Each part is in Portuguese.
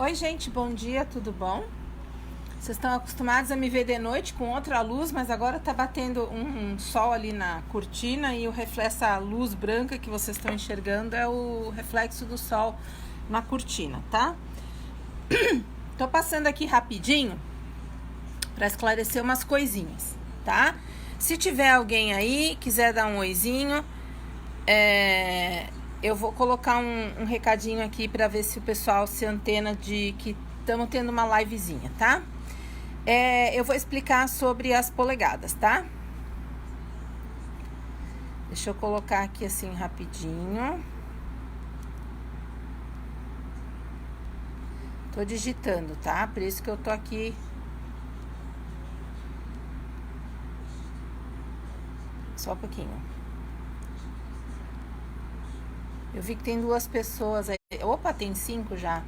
Oi, gente, bom dia, tudo bom? Vocês estão acostumados a me ver de noite com outra luz, mas agora tá batendo um sol ali na cortina e o reflexo, a luz branca que vocês estão enxergando é o reflexo do sol na cortina, tá? Tô passando aqui rapidinho para esclarecer umas coisinhas, tá? Se tiver alguém aí, quiser dar um oizinho, eu vou colocar um recadinho aqui para ver se o pessoal se antena de que estamos tendo uma livezinha, tá? Eu vou explicar sobre as polegadas, tá? Deixa eu colocar aqui assim rapidinho. Tô digitando, tá? Por isso que eu tô aqui. Só um pouquinho. Eu vi que tem 2 pessoas aí. Opa, tem 5 já.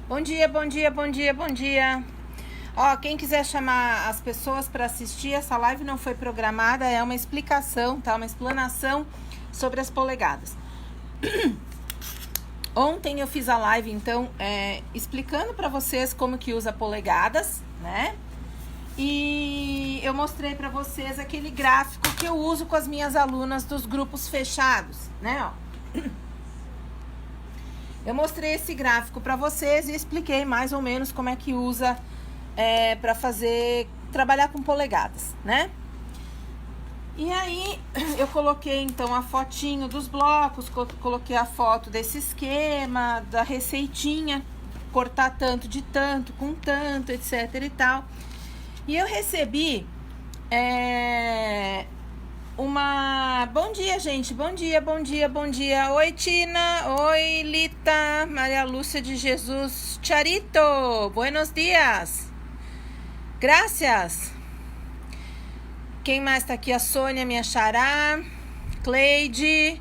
Bom dia, bom dia, bom dia, bom dia. Ó, quem quiser chamar as pessoas para assistir, essa live não foi programada, é uma explicação, tá? Uma explanação sobre as polegadas. Ontem eu fiz a live, então, explicando para vocês como que usa polegadas, né? E eu mostrei para vocês aquele gráfico que eu uso com as minhas alunas dos grupos fechados, né? Ó. Eu mostrei esse gráfico para vocês e expliquei mais ou menos como é que usa para trabalhar com polegadas, né? E aí eu coloquei então a fotinho dos blocos, coloquei a foto desse esquema, da receitinha, cortar tanto de tanto, com tanto, etc e tal. E eu recebi bom dia, gente, bom dia, bom dia, bom dia. Oi, Tina, oi, Lita, Maria Lúcia de Jesus, Charito, buenos dias. Graças. Quem mais tá aqui? A Sônia, minha xará, Cleide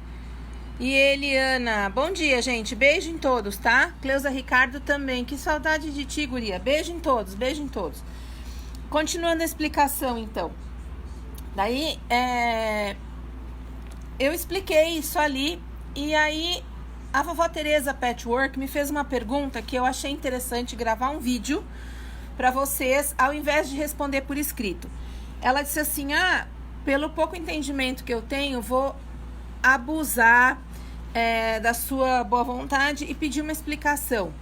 e Eliana. Bom dia, gente, beijo em todos, tá? Cleusa Ricardo também, que saudade de ti, guria. Beijo em todos, beijo em todos. Continuando a explicação, então. Daí, eu expliquei isso ali, e aí a vovó Tereza Patchwork me fez uma pergunta que eu achei interessante gravar um vídeo para vocês, ao invés de responder por escrito. Ela disse assim, pelo pouco entendimento que eu tenho, vou abusar da sua boa vontade e pedir uma explicação.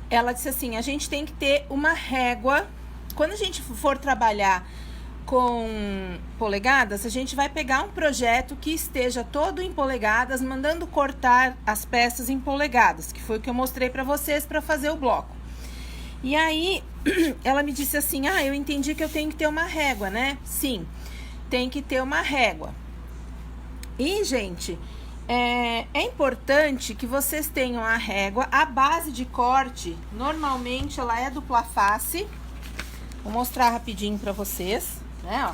Ela disse assim, a gente tem que ter uma régua, quando a gente for trabalhar com polegadas, a gente vai pegar um projeto que esteja todo em polegadas, mandando cortar as peças em polegadas, que foi o que eu mostrei para vocês para fazer o bloco. E aí, ela me disse assim, eu entendi que eu tenho que ter uma régua, né? Sim, tem que ter uma régua. E, gente, é importante que vocês tenham a régua. A base de corte, normalmente, ela é dupla face. Vou mostrar rapidinho para vocês, né? Ó.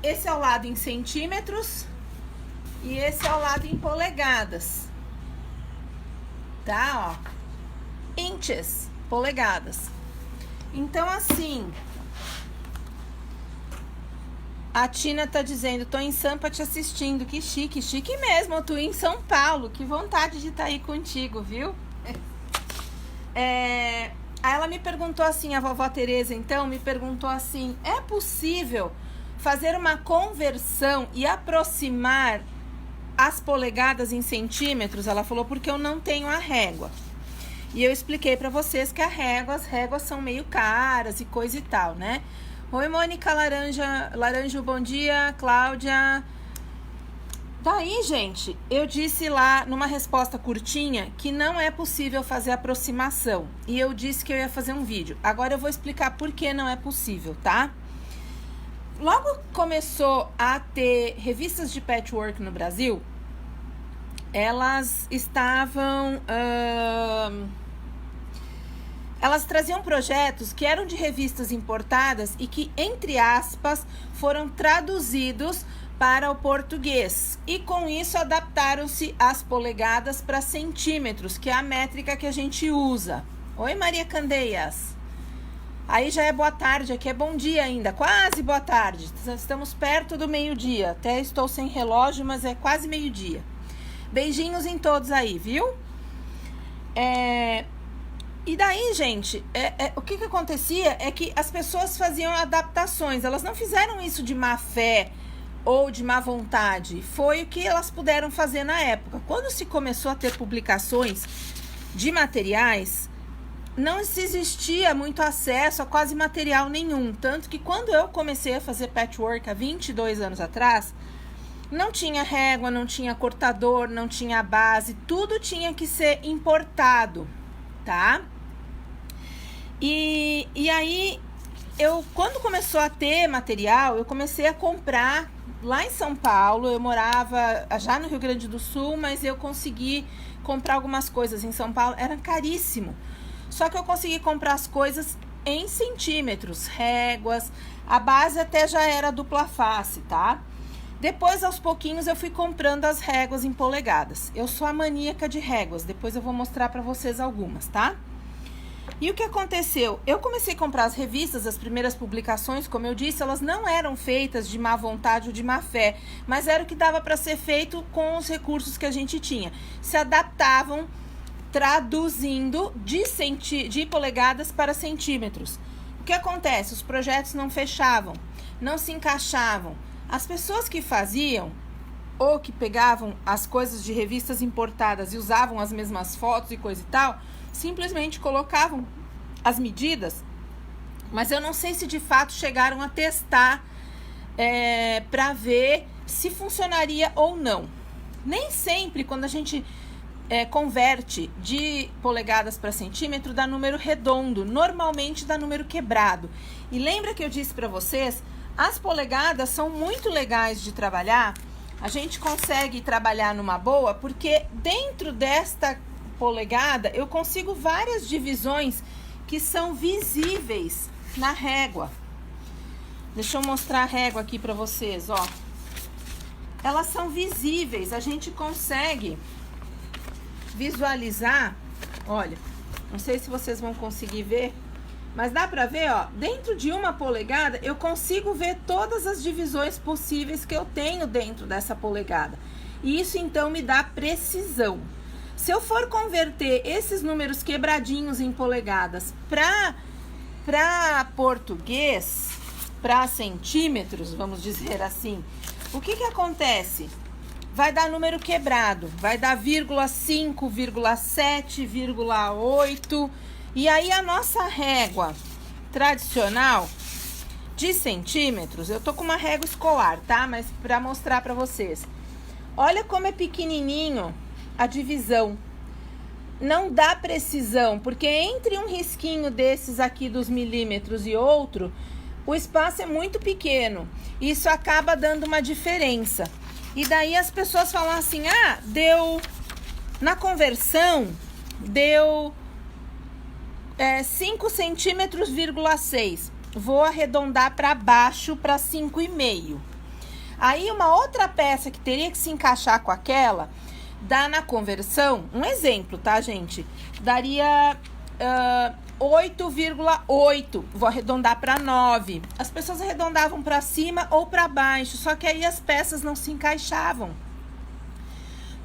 Esse é o lado em centímetros e esse é o lado em polegadas, tá? Ó, inches, polegadas. Então, assim, a Tina tá dizendo, tô em Sampa te assistindo, que chique, chique mesmo, eu tô em São Paulo, que vontade de estar aí contigo, viu? Aí ela me perguntou assim, a vovó Tereza, então, me perguntou assim, é possível fazer uma conversão e aproximar as polegadas em centímetros? Ela falou, porque eu não tenho a régua. E eu expliquei pra vocês que as réguas são meio caras e coisa e tal, né? Oi, Mônica Laranjo, bom dia, Cláudia. Daí, gente, eu disse lá numa resposta curtinha que não é possível fazer aproximação. E eu disse que eu ia fazer um vídeo. Agora eu vou explicar por que não é possível, tá? Logo começou a ter revistas de patchwork no Brasil, elas estavam... elas traziam projetos que eram de revistas importadas e que, entre aspas, foram traduzidos para o português. E com isso adaptaram-se as polegadas para centímetros, que é a métrica que a gente usa. Oi, Maria Candeias. Aí já é boa tarde, aqui é bom dia ainda, quase boa tarde. Estamos perto do meio-dia, até estou sem relógio, mas é quase meio-dia. Beijinhos em todos aí, viu? E daí, gente, o que acontecia é que as pessoas faziam adaptações. Elas não fizeram isso de má fé ou de má vontade. Foi o que elas puderam fazer na época. Quando se começou a ter publicações de materiais, não se existia muito acesso a quase material nenhum. Tanto que quando eu comecei a fazer patchwork há 22 anos atrás, não tinha régua, não tinha cortador, não tinha base. Tudo tinha que ser importado, tá? E aí, quando começou a ter material, eu comecei a comprar lá em São Paulo. Eu morava já no Rio Grande do Sul, mas eu consegui comprar algumas coisas em São Paulo. Era caríssimo. Só que eu consegui comprar as coisas em centímetros, réguas. A base até já era dupla face, tá? Depois, aos pouquinhos, eu fui comprando as réguas em polegadas. Eu sou a maníaca de réguas. Depois eu vou mostrar pra vocês algumas, tá? E o que aconteceu? Eu comecei a comprar as revistas, as primeiras publicações, como eu disse, elas não eram feitas de má vontade ou de má fé, mas era o que dava para ser feito com os recursos que a gente tinha. Se adaptavam traduzindo de polegadas para centímetros. O que acontece? Os projetos não fechavam, não se encaixavam. As pessoas que faziam ou que pegavam as coisas de revistas importadas e usavam as mesmas fotos e coisa e tal, simplesmente colocavam as medidas, mas eu não sei se de fato chegaram a testar para ver se funcionaria ou não. Nem sempre, quando a gente converte de polegadas para centímetro, dá número redondo, normalmente dá número quebrado. E lembra que eu disse para vocês, as polegadas são muito legais de trabalhar, a gente consegue trabalhar numa boa, porque dentro desta polegada eu consigo várias divisões que são visíveis na régua. Deixa eu mostrar a régua aqui para vocês, ó. Elas são visíveis, a gente consegue visualizar, olha, não sei se vocês vão conseguir ver, mas dá pra ver, ó, dentro de uma polegada eu consigo ver todas as divisões possíveis que eu tenho dentro dessa polegada. E isso então me dá precisão. Se eu for converter esses números quebradinhos em polegadas para português, para centímetros, vamos dizer assim, o que acontece? Vai dar número quebrado, vai dar 0,5, 0,7, 0,8. E aí a nossa régua tradicional de centímetros, eu tô com uma régua escolar, tá? Mas para mostrar para vocês. Olha como é pequenininho a divisão. Não dá precisão, porque entre um risquinho desses aqui dos milímetros e outro, o espaço é muito pequeno. Isso acaba dando uma diferença. E daí as pessoas falam assim, deu, na conversão, deu 5 centímetros, 6. Vou arredondar para baixo para 5,5. Aí uma outra peça que teria que se encaixar com aquela, dá na conversão, um exemplo, tá, gente? Daria 8,8. Vou arredondar para 9. As pessoas arredondavam para cima ou para baixo, só que aí as peças não se encaixavam.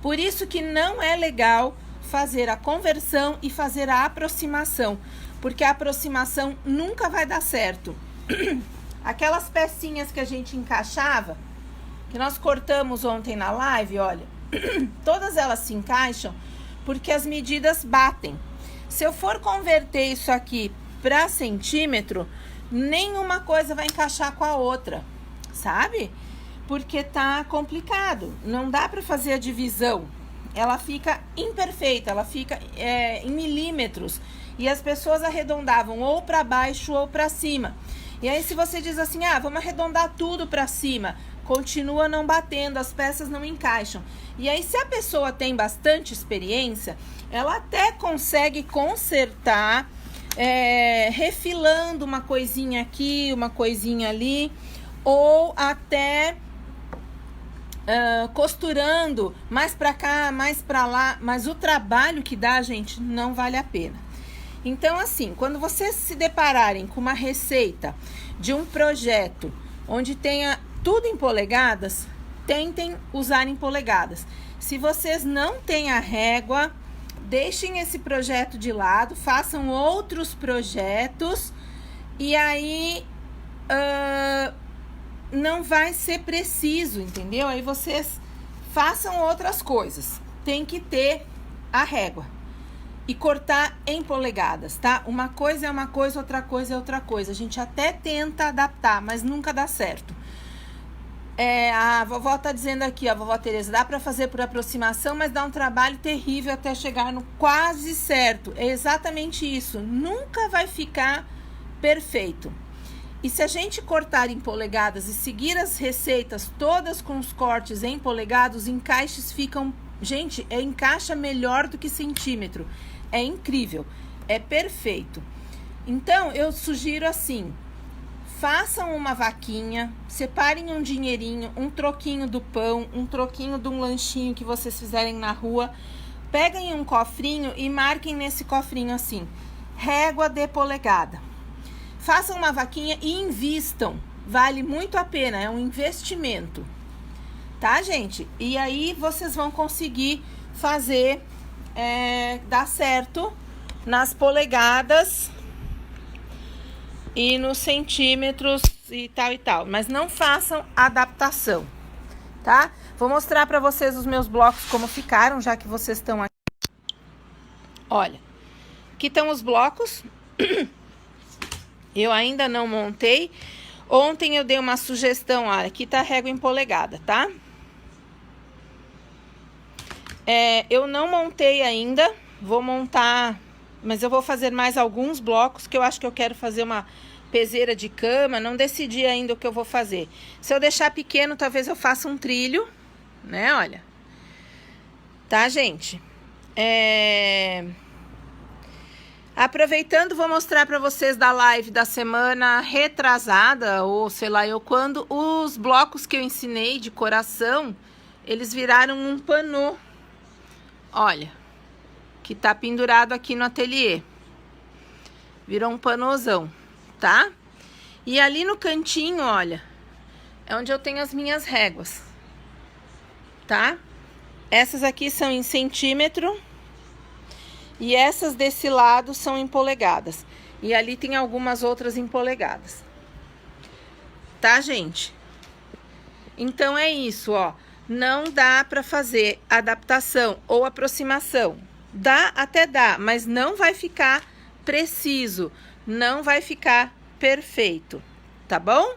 Por isso que não é legal fazer a conversão e fazer a aproximação, porque a aproximação nunca vai dar certo. Aquelas pecinhas que a gente encaixava, que nós cortamos ontem na live, olha, todas elas se encaixam porque as medidas batem. Se eu for converter isso aqui para centímetro, nenhuma coisa vai encaixar com a outra, sabe? Porque tá complicado, não dá para fazer a divisão. Ela fica imperfeita, ela fica em milímetros. E as pessoas arredondavam ou para baixo ou para cima. E aí se você diz assim, vamos arredondar tudo para cima, continua não batendo, as peças não encaixam. E aí se a pessoa tem bastante experiência, ela até consegue consertar, refilando uma coisinha aqui, uma coisinha ali, ou até costurando mais para cá, mais para lá, mas o trabalho que dá, gente, não vale a pena. Então, assim, quando vocês se depararem com uma receita de um projeto onde tenha tudo em polegadas, tentem usar em polegadas. Se vocês não têm a régua, deixem esse projeto de lado, façam outros projetos e aí não vai ser preciso, entendeu? Aí vocês façam outras coisas. Tem que ter a régua e cortar em polegadas, tá? Uma coisa é uma coisa, outra coisa é outra coisa. A gente até tenta adaptar, mas nunca dá certo. A vovó tá dizendo aqui, a vovó Tereza, dá pra fazer por aproximação, mas dá um trabalho terrível até chegar no quase certo. É exatamente isso. Nunca vai ficar perfeito. E se a gente cortar em polegadas e seguir as receitas todas com os cortes em polegadas, os encaixes ficam... Gente, encaixa melhor do que centímetro. É incrível. É perfeito. Então, eu sugiro assim... Façam uma vaquinha, separem um dinheirinho, um troquinho do pão, um troquinho de um lanchinho que vocês fizerem na rua. Peguem um cofrinho e marquem nesse cofrinho assim, régua de polegada. Façam uma vaquinha e invistam. Vale muito a pena, é um investimento. Tá, gente? E aí vocês vão conseguir fazer dar certo nas polegadas e nos centímetros e tal, mas não façam adaptação, tá? Vou mostrar pra vocês os meus blocos como ficaram, já que vocês estão aqui. Olha, aqui estão os blocos, eu ainda não montei. Ontem eu dei uma sugestão, olha, aqui tá a régua em polegada, tá? Eu não montei ainda, vou montar... Mas eu vou fazer mais alguns blocos, que eu acho que eu quero fazer uma peseira de cama. Não decidi ainda o que eu vou fazer. Se eu deixar pequeno, talvez eu faça um trilho, né? Olha. Tá, gente? Aproveitando, vou mostrar pra vocês da live da semana retrasada, ou sei lá eu quando, os blocos que eu ensinei de coração, eles viraram um panô. Olha. Que tá pendurado aqui no ateliê. Virou um panozão, tá? E ali no cantinho, olha, é onde eu tenho as minhas réguas, tá? Essas aqui são em centímetro e essas desse lado são em polegadas. E ali tem algumas outras em polegadas. Tá, gente? Então é isso, ó. Não dá pra fazer adaptação ou aproximação. Até dá, mas não vai ficar preciso, não vai ficar perfeito, tá bom?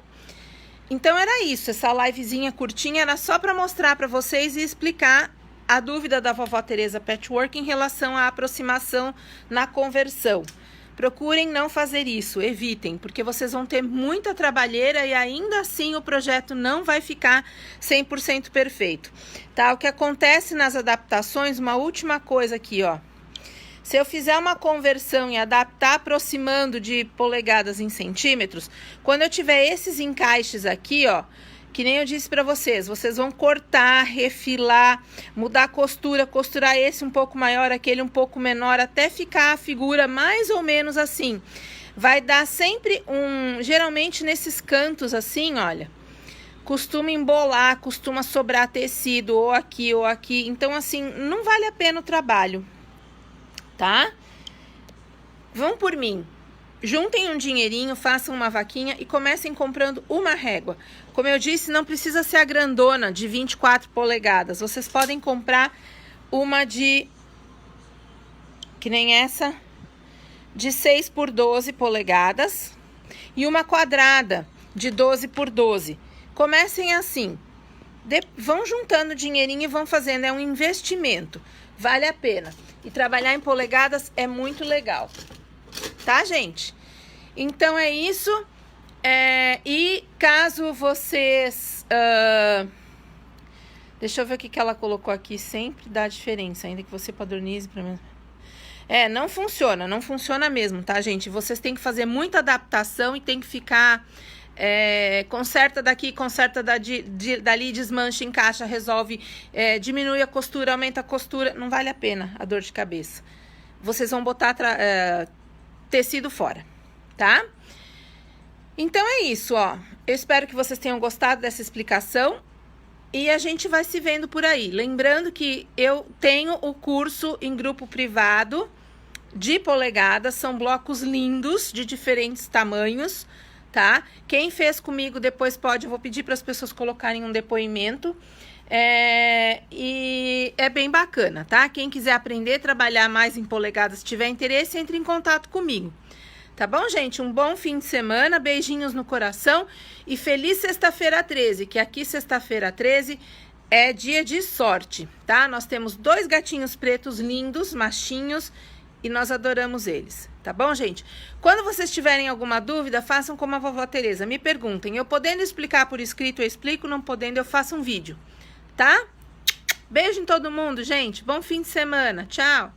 Então era isso, essa livezinha curtinha era só para mostrar para vocês e explicar a dúvida da vovó Tereza Patchwork em relação à aproximação na conversão. Procurem não fazer isso, evitem, porque vocês vão ter muita trabalheira e ainda assim o projeto não vai ficar 100% perfeito, tá? O que acontece nas adaptações, uma última coisa aqui, ó. Se eu fizer uma conversão e adaptar aproximando de polegadas em centímetros, quando eu tiver esses encaixes aqui, ó, que nem eu disse para vocês, vocês vão cortar, refilar, mudar a costura, costurar esse um pouco maior, aquele um pouco menor, até ficar a figura mais ou menos assim. Vai dar sempre geralmente nesses cantos assim, olha, costuma embolar, costuma sobrar tecido ou aqui. Então assim, não vale a pena o trabalho, tá? Vão por mim. Juntem um dinheirinho, façam uma vaquinha e comecem comprando uma régua. Como eu disse, não precisa ser a grandona de 24 polegadas. Vocês podem comprar uma que nem essa, de 6 por 12 polegadas e uma quadrada de 12 por 12. Comecem assim. Vão juntando dinheirinho e vão fazendo. É um investimento. Vale a pena. E trabalhar em polegadas é muito legal. Tá, gente? Então é isso. E caso vocês... deixa eu ver o que ela colocou aqui. Sempre dá diferença, ainda que você padronize pra mim. Não funciona mesmo, tá, gente? Vocês têm que fazer muita adaptação e tem que ficar... conserta daqui, conserta dali, desmancha, encaixa, resolve, diminui a costura, aumenta a costura. Não vale a pena a dor de cabeça. Vocês vão botar tecido fora, tá? Então é isso, ó. Eu espero que vocês tenham gostado dessa explicação. E a gente vai se vendo por aí. Lembrando que eu tenho o curso em grupo privado de polegadas, são blocos lindos de diferentes tamanhos, tá? Quem fez comigo depois eu vou pedir para as pessoas colocarem um depoimento. E é bem bacana, tá? Quem quiser aprender a trabalhar mais em polegadas, se tiver interesse, entre em contato comigo. Tá bom, gente? Um bom fim de semana, beijinhos no coração e feliz sexta-feira 13, que aqui sexta-feira 13 é dia de sorte, tá? Nós temos 2 gatinhos pretos lindos, machinhos, e nós adoramos eles, tá bom, gente? Quando vocês tiverem alguma dúvida, façam como a vovó Tereza, me perguntem. Eu podendo explicar por escrito, eu explico, não podendo, eu faço um vídeo, tá? Beijo em todo mundo, gente. Bom fim de semana. Tchau!